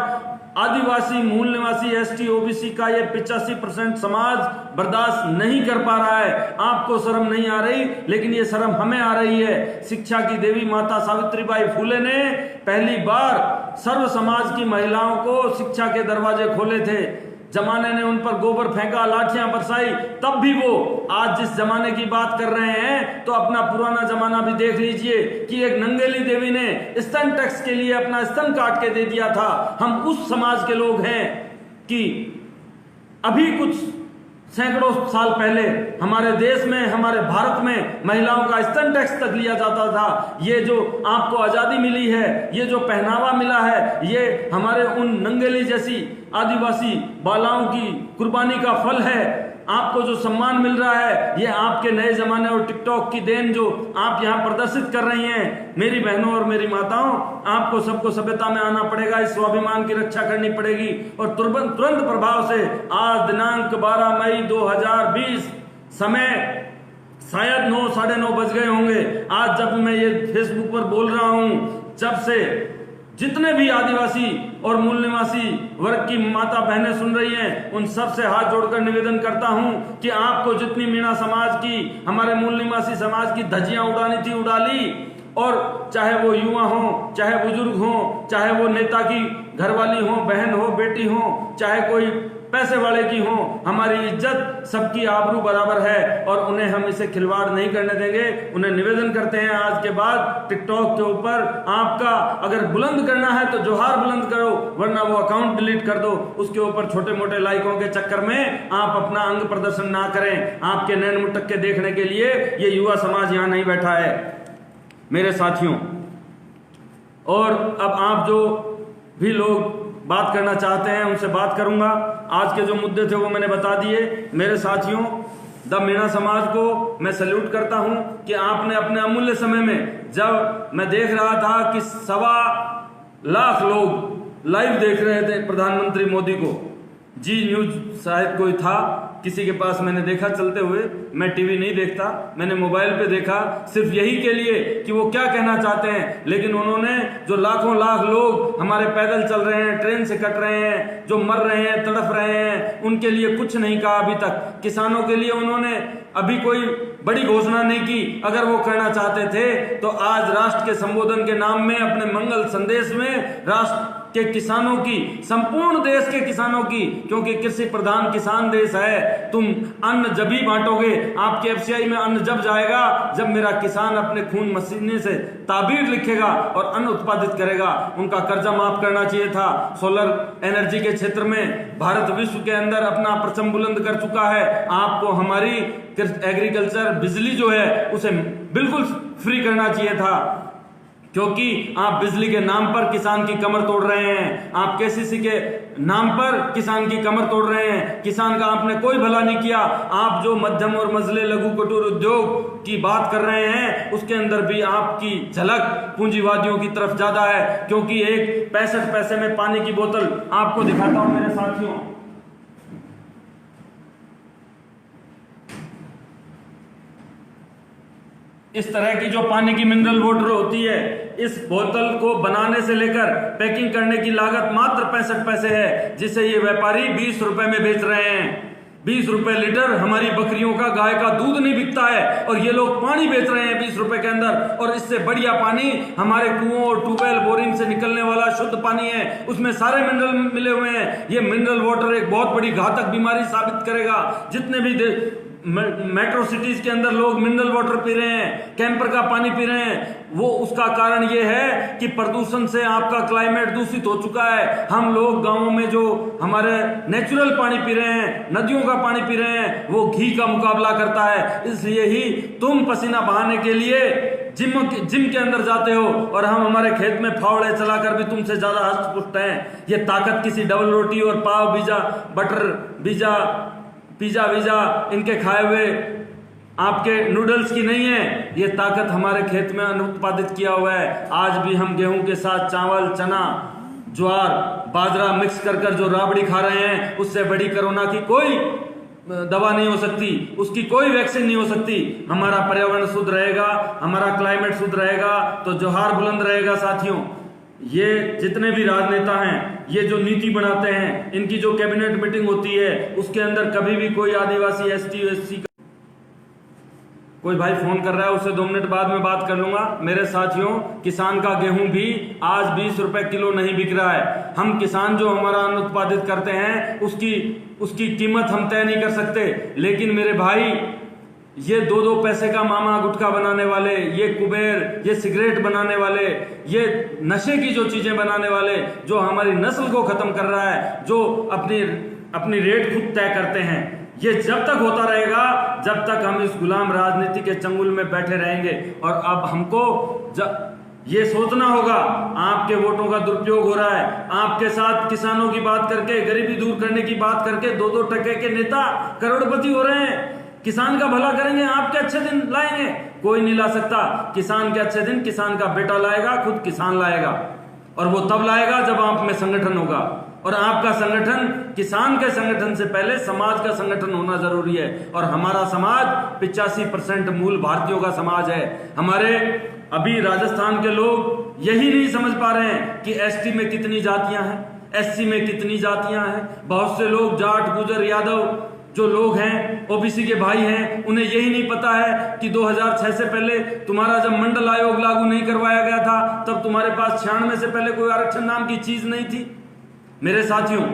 आदिवासी, मूल निवासी, ST OBC का ये 85% समाज बर्दाश्त नहीं कर पा रहा है। आपको शर्म नहीं आ रही, लेकिन ये शर्म हमें आ रही है। शिक्षा की देवी माता सावित्रीबाई फुले ने पहली बार सर्व समाज की महिलाओं को शिक्षा के दरवाजे खोले थे। जमाने ने उन पर गोबर फेंका, लाठियां बरसाई, तब भी वो आज जिस जमाने की बात कर रहे हैं तो अपना पुराना जमाना भी देख लीजिए कि एक नंगेली देवी ने स्तन टैक्स के लिए अपना स्तन काट के दे दिया था। हम उस समाज के लोग हैं कि अभी कुछ सैकड़ों साल पहले हमारे देश में, हमारे भारत में महिलाओं का स्तन टैक्स तक लिया जाता था। ये जो आपको आजादी मिली है, ये जो पहनावा मिला है, ये हमारे उन नंगेली जैसी आदिवासी बालाओं की कुर्बानी का फल है। आपको जो सम्मान मिल रहा है, ये आपके नए जमाने और टिकटॉक की देन जो आप यहाँ प्रदर्शित कर रही हैं। मेरी बहनों और मेरी माताओं, आपको सबको सभ्यता में आना पड़ेगा, इस स्वाभिमान की रक्षा करनी पड़ेगी। और तुरंत प्रभाव से आज दिनांक 12 मई 2020, समय शायद 9, साढ़े 9 बज गए होंगे आज जब मैं ये फेसबुक पर बोल रहा हूँ। जब से जितने भी आदिवासी और मूल निवासी वर्ग की माता बहनें सुन रही हैं, उन सब से हाथ जोड़कर निवेदन करता हूं कि आपको जितनी मीणा समाज की, हमारे मूल निवासी समाज की धज्जियां उड़ानी थी उड़ा ली, और चाहे वो युवा हो, चाहे बुजुर्ग हो, चाहे वो नेता की घरवाली हो, बहन हो, बेटी हो, चाहे कोई पैसे वाले की हो, हमारी इज्जत, सबकी आबरू बराबर है और उन्हें हम इसे खिलवाड़ नहीं करने देंगे। उन्हें निवेदन करते हैं आज के बाद टिकटॉक के ऊपर आपका अगर बुलंद करना है तो जोहार बुलंद करो, वरना वो अकाउंट डिलीट कर दो। उसके ऊपर छोटे मोटे लाइकों के चक्कर में आप अपना अंग प्रदर्शन ना करें। आपके नैन मुटक्के देखने के लिए ये युवा समाज यहाँ नहीं बैठा है मेरे साथियों। और अब आप जो भी लोग बात करना चाहते हैं उनसे बात करूंगा। आज के जो मुद्दे थे वो मैंने बता दिए। मेरे साथियों, द मीणा समाज को मैं सैल्यूट करता हूं कि आपने अपने अमूल्य समय में, जब मैं देख रहा था कि 1.25 लाख लोग लाइव देख रहे थे प्रधानमंत्री मोदी को, जी न्यूज शायद कोई था किसी के पास, मैंने देखा चलते हुए। मैं टीवी नहीं देखता, मैंने मोबाइल पे देखा सिर्फ यही के लिए कि वो क्या कहना चाहते हैं। लेकिन उन्होंने जो लाखों लाख लोग हमारे पैदल चल रहे हैं, ट्रेन से कट रहे हैं, जो मर रहे हैं, तड़फ रहे हैं, उनके लिए कुछ नहीं कहा अभी तक। किसानों के लिए उन्होंने अभी कोई बड़ी घोषणा नहीं की। अगर वो करना चाहते थे तो आज राष्ट्र के संबोधन के नाम में अपने मंगल संदेश में राष्ट्र के किसानों की, संपूर्ण देश के किसानों की, क्योंकि कृषि प्रधान किसान देश है, तुम अन्न जब ही बांटोगे, आपके एफसीआई में अन्न जब जाएगा जब मेरा किसान अपने खून पसीने से ताबीर लिखेगा और अन्न उत्पादित करेगा। उनका कर्जा माफ करना चाहिए था। सोलर एनर्जी के क्षेत्र में भारत विश्व के अंदर अपना परचम बुलंद कर चुका है। आपको हमारी एग्रीकल्चर बिजली जो है उसे बिल्कुल फ्री करना चाहिए था, क्योंकि आप बिजली के नाम पर किसान की कमर तोड़ रहे हैं। आप केसीसी के नाम पर किसान की कमर तोड़ रहे हैं। किसान का आपने कोई भला नहीं किया। आप जो मध्यम और मझले लघु कुटीर उद्योग की बात कर रहे हैं उसके अंदर भी आपकी झलक पूंजीवादियों की तरफ ज्यादा है, क्योंकि एक 65 पैसे में पानी की बोतल आपको दिखाता हूं मेरे साथियों। इस तरह की जो पानी की मिनरल वाटर होती है, इस बोतल को बनाने से लेकर पैकिंग करने की लागत मात्र 65 पैसे है, जिसे ये व्यापारी 20 रुपए में बेच रहे हैं। 20 रुपए लीटर हमारी बकरियों का, गाय का दूध नहीं बिकता है और ये लोग पानी बेच रहे हैं 20 रुपए के अंदर। और इससे बढ़िया पानी हमारे कुओं और ट्यूबवेल बोरिंग से निकलने वाला शुद्ध पानी है, उसमें सारे मिनरल मिले हुए हैं। ये मिनरल वाटर एक बहुत बड़ी घातक बीमारी साबित करेगा। जितने भी मेट्रो सिटीज के अंदर लोग मिनरल वाटर पी रहे हैं, कैंपर का पानी पी रहे हैं, वो उसका कारण ये है कि प्रदूषण से आपका क्लाइमेट दूषित हो चुका है। हम लोग गांवों में जो हमारे नेचुरल पानी पी रहे हैं, नदियों का पानी पी रहे हैं, वो घी का मुकाबला करता है। इसलिए ही तुम पसीना बहाने के लिए जिम के अंदर जाते हो और हम हमारे खेत में फावड़े चलाकर भी तुमसे ज्यादा हष्ट पुष्ट हैं। ये ताकत किसी डबल रोटी और पाव बीजा, बटर बीजा, पिज्जा वीजा, इनके खाए हुए आपके नूडल्स की नहीं है। ये ताकत हमारे खेत में अनुत्पादित किया हुआ है। आज भी हम गेहूं के साथ चावल, चना, ज्वार, बाजरा मिक्स कर जो राबड़ी खा रहे हैं, उससे बड़ी कोरोना की कोई दवा नहीं हो सकती, उसकी कोई वैक्सीन नहीं हो सकती। हमारा पर्यावरण शुद्ध रहेगा, हमारा क्लाइमेट शुद्ध रहेगा तो जोहार बुलंद रहेगा। साथियों, ये जितने भी राजनेता हैं, ये जो नीति बनाते हैं, इनकी जो कैबिनेट मीटिंग होती है उसके अंदर कभी भी कोई आदिवासी, एसटी, एससी का कोई भाई फोन कर रहा है, उससे 2 मिनट बाद में बात कर लूंगा। मेरे साथियों, किसान का गेहूं भी आज 20 रुपए किलो नहीं बिक रहा है। हम किसान जो हमारा अन्न उत्पादित करते हैं उसकी कीमत हम तय नहीं कर सकते। लेकिन मेरे भाई, ये 2-2 पैसे का मामा गुटखा बनाने वाले, ये कुबेर, ये सिगरेट बनाने वाले, ये नशे की जो चीजें बनाने वाले, जो हमारी नस्ल को खत्म कर रहा है, जो अपनी रेट खुद तय करते हैं, ये जब तक होता रहेगा जब तक हम इस गुलाम राजनीति के चंगुल में बैठे रहेंगे। और अब हमको ये सोचना होगा, आपके वोटों का दुरुपयोग हो रहा है। आपके साथ किसानों की बात करके, गरीबी दूर करने की बात करके 2-2 टके के नेता करोड़पति हो रहे हैं। किसान का भला करेंगे, आपके अच्छे दिन लाएंगे, कोई नहीं ला सकता। किसान के अच्छे दिन किसान का बेटा लाएगा, खुद किसान लाएगा। और वो तब लाएगा जब आप में संगठन होगा। और आपका संगठन, किसान के संगठन से पहले समाज का संगठन होना जरूरी है। और हमारा समाज 85% मूल भारतीयों का समाज है। हमारे अभी राजस्थान के लोग यही नहीं समझ पा रहे हैं कि एसटी में कितनी जातियां हैं, एससी में कितनी जातियां हैं। बहुत से लोग जाट, गुजर, यादव जो लोग हैं, ओबीसी के भाई हैं, उन्हें यही नहीं पता है कि 2006 से पहले तुम्हारा जब मंडल आयोग लागू नहीं करवाया गया था तब तुम्हारे पास 96 से पहले कोई आरक्षण नाम की चीज नहीं थी। मेरे साथियों,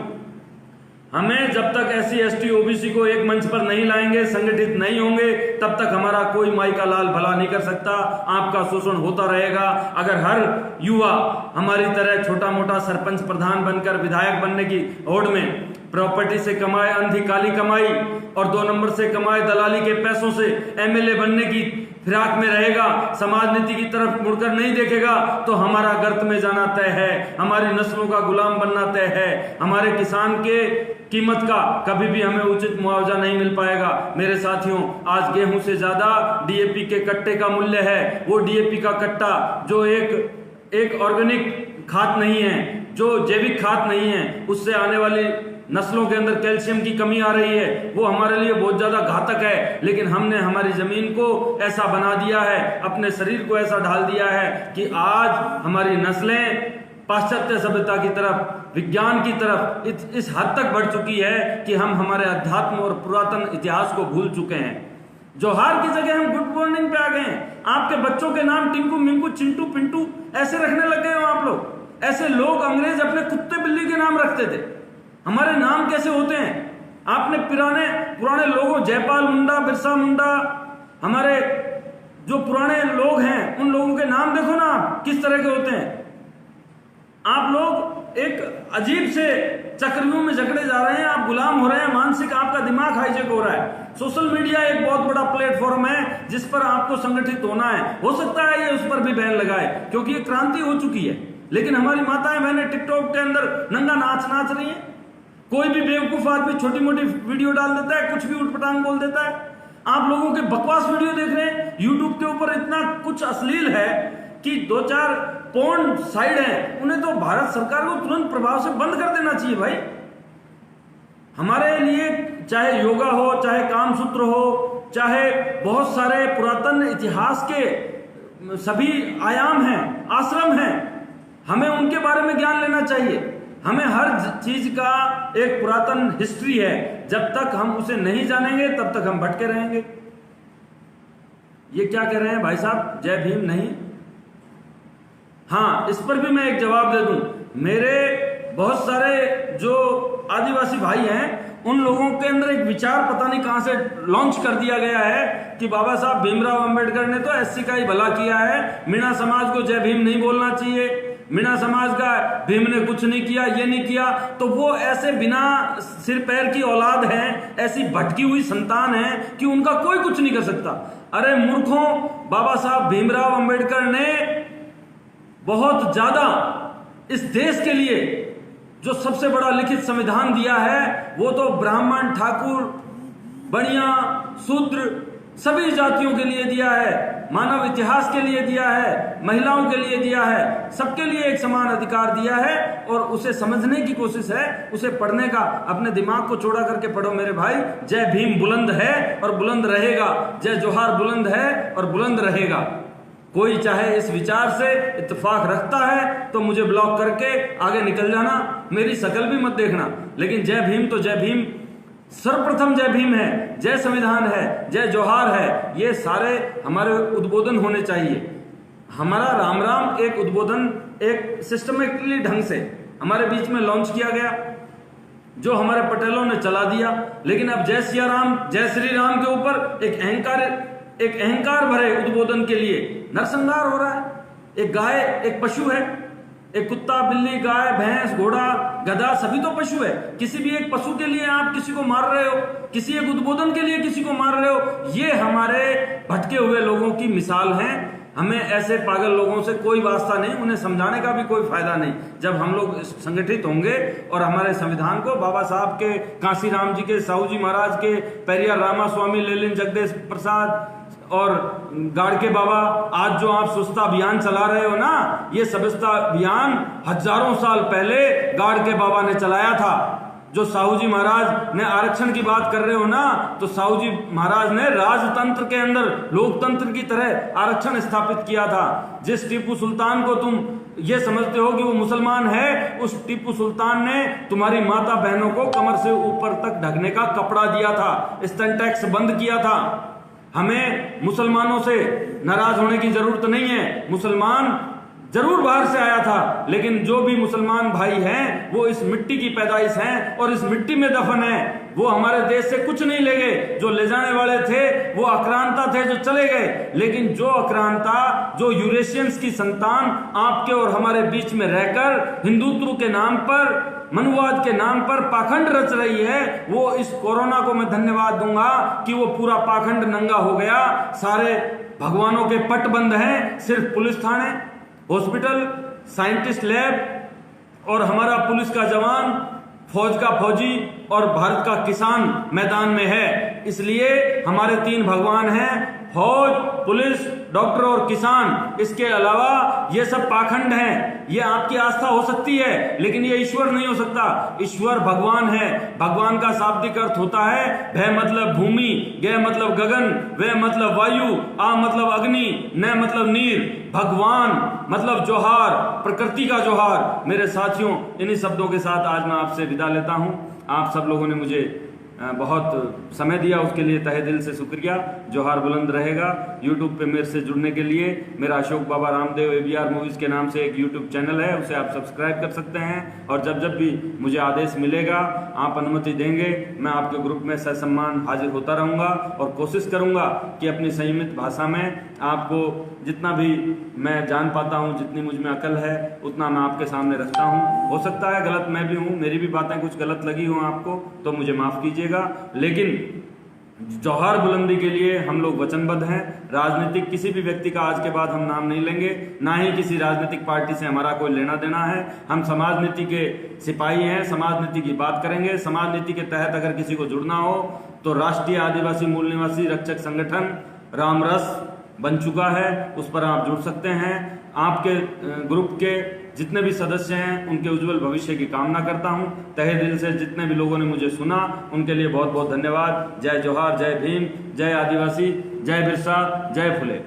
हमें जब तक एससी, एसटी, ओबीसी को एक मंच पर नहीं लाएंगे, संगठित नहीं होंगे, तब तक हमारा कोई माई का लाल भला नहीं कर सकता। आपका शोषण होता रहेगा। अगर हर युवा हमारी तरह छोटा मोटा सरपंच, प्रधान बनकर विधायक बनने की होड़ में प्रॉपर्टी से कमाए, अंधी काली कमाई, और 2 नंबर से कमाए दलाली के पैसों से एमएलए बनने की फिराक में रहेगा, समाज नीति की तरफ मुड़कर नहीं देखेगा, तो हमारा गर्त में जाना तय है, हमारी नस्लों का गुलाम बनना तय है। हमारे किसान के कीमत का कभी भी हमें उचित मुआवजा नहीं मिल पाएगा। मेरे साथियों, आज गेहूं से ज्यादा डीएपी के कट्टे का मूल्य है। वो डीएपी का कट्टा जो एक ऑर्गेनिक खाद नहीं है, जो जैविक खाद नहीं है, उससे आने वाली नस्लों के अंदर कैल्शियम की कमी आ रही है, वो हमारे लिए बहुत ज्यादा घातक है। लेकिन हमने हमारी जमीन को ऐसा बना दिया है, अपने शरीर को ऐसा ढाल दिया है कि आज हमारी नस्लें पाश्चात्य सभ्यता की तरफ, विज्ञान की तरफ इस हद तक बढ़ चुकी है कि हम हमारे अध्यात्म और पुरातन इतिहास को भूल चुके हैं। जोहार की जगह हम गुड मॉर्निंग पे आ गए हैं। आपके बच्चों के नाम टिंकू, मिंकू, चिंटू, पिंटू ऐसे रखने लग गए हो आप लोग। ऐसे लोग अंग्रेज अपने कुत्ते बिल्ली के नाम रखते थे। हमारे नाम कैसे होते हैं? आपने पुराने लोगों, जयपाल मुंडा, बिरसा मुंडा, हमारे जो पुराने लोग हैं, उन लोगों के नाम देखो ना आप किस तरह के होते हैं। आप लोग एक अजीब से चक्रव्यूह में जकड़े जा रहे हैं, आप गुलाम हो रहे हैं, मानसिक आपका दिमाग हाईजेक हो रहा है। सोशल मीडिया एक बहुत बड़ा प्लेटफॉर्म है जिस पर आपको संगठित होना है। हो सकता है ये उस पर भी बैन लगाए, क्योंकि ये क्रांति हो चुकी है। लेकिन हमारी माताएं बहनें टिकटॉक के अंदर नंगा नाच रही हैं। कोई भी बेवकूफ आदमी छोटी मोटी वीडियो डाल देता है, कुछ भी उठपटांग बोल देता है। आप लोगों के बकवास वीडियो देख रहे हैं यूट्यूब के ऊपर, इतना कुछ अश्लील है कि 2-4 पोर्न साइड हैं, उन्हें तो भारत सरकार को तुरंत प्रभाव से बंद कर देना चाहिए भाई। हमारे लिए चाहे योगा हो, चाहे कामसूत्र हो, चाहे बहुत सारे पुरातन इतिहास के सभी आयाम हैं, आश्रम हैं, हमें उनके बारे में ज्ञान लेना चाहिए। हमें हर चीज का एक पुरातन हिस्ट्री है। जब तक हम उसे नहीं जानेंगे तब तक हम भटके रहेंगे। ये क्या कह रहे हैं भाई साहब, जय भीम नहीं? हाँ, इस पर भी मैं एक जवाब दे दूं। मेरे बहुत सारे जो आदिवासी भाई हैं, उन लोगों के अंदर एक विचार पता नहीं कहां से लॉन्च कर दिया गया है कि बाबा साहब भीमराव अंबेडकर ने तो एससी का ही भला किया है, मीणा समाज को जय भीम नहीं बोलना चाहिए, मीणा समाज का भीम ने कुछ नहीं किया, ये नहीं किया। तो वो ऐसे बिना सिर पैर की औलाद है, ऐसी भटकी हुई संतान है कि उनका कोई कुछ नहीं कर सकता। अरे मूर्खों, बाबा साहब भीमराव अंबेडकर ने बहुत ज्यादा इस देश के लिए जो सबसे बड़ा लिखित संविधान दिया है, वो तो ब्राह्मण, ठाकुर, बनिया, शूद्र सभी जातियों के लिए दिया है, मानव इतिहास के लिए दिया है, महिलाओं के लिए दिया है, सबके लिए एक समान अधिकार दिया है। और उसे समझने की कोशिश है, उसे पढ़ने का। अपने दिमाग को चौड़ा करके पढ़ो मेरे भाई। जय भीम बुलंद है और बुलंद रहेगा, जय जोहार बुलंद है और बुलंद रहेगा। कोई चाहे इस विचार से इत्तेफाक रखता है तो मुझे ब्लॉक करके आगे निकल जाना, मेरी शकल भी मत देखना। लेकिन जय भीम तो जय भीम, सर्वप्रथम जय भीम है, जय संविधान है, जय जोहार है, ये सारे हमारे उद्बोधन होने चाहिए। हमारा राम राम एक उद्बोधन एक सिस्टमेटिकली ढंग से हमारे बीच में लॉन्च किया गया, जो हमारे पटेलों ने चला दिया। लेकिन अब जय सिया राम, जय श्री राम के ऊपर एक अहंकार भरे उद्बोधन के लिए नरसंहार हो रहा है। एक गाय एक पशु है, एक कुत्ता, बिल्ली, गाय, भैंस, घोड़ा, गधा सभी तो पशु है। किसी भी एक पशु के लिए आप किसी को मार रहे हो, किसी एक उद्बोधन के लिए किसी को मार रहे हो। ये हमारे भटके हुए लोगों की मिसाल है। हमें ऐसे पागल लोगों से कोई वास्ता नहीं, उन्हें समझाने का भी कोई फायदा नहीं। जब हम लोग संगठित होंगे और हमारे संविधान को बाबा साहब के, कांसी राम जी के, साहू जी महाराज के, पेरियार रामास्वामी, लेलिन जगदेश प्रसाद और गाड़के बाबा, आज जो आप स्वच्छता अभियान चला रहे हो ना, ये स्वच्छता अभियान हजारों साल पहले गाड़के बाबा ने चलाया था। जो साहू जी महाराज ने आरक्षण की बात कर रहे हो ना, तो साहू जी महाराज ने राजतंत्र के अंदर लोकतंत्र की तरह आरक्षण स्थापित किया था। जिस टीपू सुल्तान को तुम ये समझते हो कि वो मुसलमान है, उस टीपू सुल्तान ने तुम्हारी माता बहनों को कमर से ऊपर तक ढकने का कपड़ा दिया था, स्तन टैक्स बंद किया था। हमें मुसलमानों से नाराज होने की जरूरत नहीं है। मुसलमान जरूर बाहर से आया था, लेकिन जो भी मुसलमान भाई हैं वो इस मिट्टी की पैदाइश हैं और इस मिट्टी में दफन है। वो हमारे देश से कुछ नहीं ले गए। जो ले जाने वाले थे वो आक्रांता थे जो चले गए, लेकिन जो आक्रांता, जो यूरेशियंस की संतान आपके और हमारे बीच में रहकर हिंदुत्व के नाम पर, मनुवाद के नाम पर पाखंड रच रही है, वो इस कोरोना को मैं धन्यवाद दूंगा कि वो पूरा पाखंड नंगा हो गया। सारे भगवानों के पट बंद हैं, सिर्फ पुलिस थाने, हॉस्पिटल, साइंटिस्ट लैब और हमारा पुलिस का जवान, फौज का फौजी और भारत का किसान मैदान में है। इसलिए हमारे 3 भगवान हैं, फौज, पुलिस, डॉक्टर और किसान। इसके अलावा ये सब पाखंड हैं। ये आपकी आस्था हो सकती है, लेकिन ये ईश्वर नहीं हो सकता। ईश्वर भगवान है। भगवान का शाब्दिक अर्थ होता है भय मतलब भूमि, गे मतलब गगन, वे मतलब वायु, आ मतलब अग्नि, न मतलब नीर। भगवान मतलब जोहार, प्रकृति का जोहार। मेरे साथियों, इन्हीं शब्दों के साथ आज मैं आपसे विदा लेता हूं। आप सब लोगों ने मुझे बहुत समय दिया, उसके लिए तहे दिल से शुक्रिया। जोहार बुलंद रहेगा। यूट्यूब पे मेरे से जुड़ने के लिए मेरा अशोक बाबा रामदेव ABR मूवीज के नाम से एक यूट्यूब चैनल है, उसे आप सब्सक्राइब कर सकते हैं। और जब जब भी मुझे आदेश मिलेगा, आप अनुमति देंगे, मैं आपके ग्रुप में ससम्मान हाजिर होता रहूँगा और कोशिश करूँगा कि अपनी संयमित भाषा में आपको जितना भी मैं जान पाता हूँ, जितनी मुझ में अकल है, उतना मैं आपके सामने रखता हूँ। हो सकता है गलत मैं भी हूँ, मेरी भी बातें कुछ गलत लगी हों आपको, तो मुझे माफ़ कीजिएगा। लेकिन जौहर बुलंदी के लिए हम लोग वचनबद्ध हैं। राजनीतिक किसी भी व्यक्ति का आज के बाद हम नाम नहीं लेंगे, ना ही किसी राजनीतिक पार्टी से हमारा कोई लेना देना है। हम समाज नीति के सिपाही हैं, समाज नीति की बात करेंगे। समाज नीति के तहत अगर किसी को जुड़ना हो तो राष्ट्रीय आदिवासी मूल निवासी रक्षक संगठन रामरस बन चुका है, उस पर आप जुड़ सकते हैं। आपके ग्रुप के जितने भी सदस्य हैं उनके उज्जवल भविष्य की कामना करता हूं। तहे दिल से जितने भी लोगों ने मुझे सुना उनके लिए बहुत बहुत धन्यवाद। जय जोहार, जय भीम, जय आदिवासी, जय बिरसा, जय फुले।